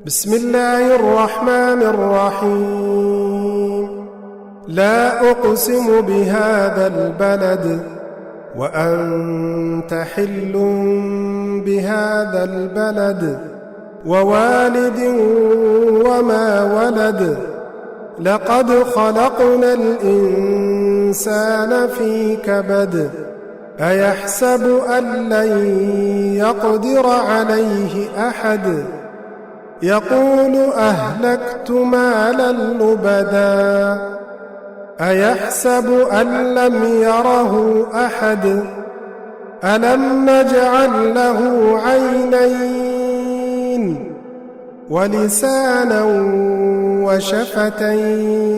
بسم الله الرحمن الرحيم. لا أقسم بهذا البلد وأنت حل بهذا البلد ووالد وما ولد. لقد خلقنا الإنسان في كبد. أيحسب أن لن يقدر عليه أحد. يقول أهلكت مالا لبدا. أيحسب أن لم يره أحد. ألم نجعل له عينين ولسانا وشفتين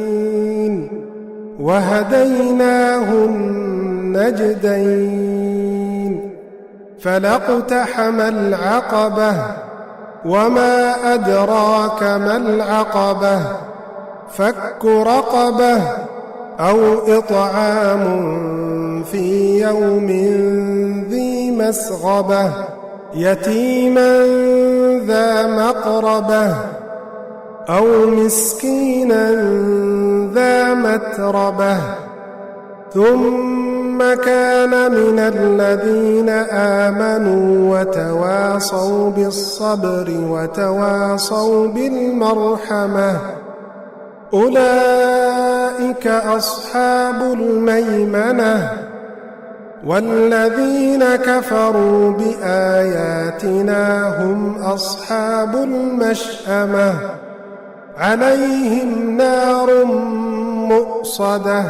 وهديناه النجدين. فلاقتحم العقبة وما أدراك ما العقبة. فك رقبة أو إطعام في يوم ذي مسغبة يتيما ذا مقربة أو مسكينا ذا متربة. ثم كان من الذين آمنوا وتواصوا بالصبر وتواصوا بالمرحمة. أولئك أصحاب الميمنة. والذين كفروا بآياتنا هم أصحاب المشأمة. عليهم نار مؤصدة.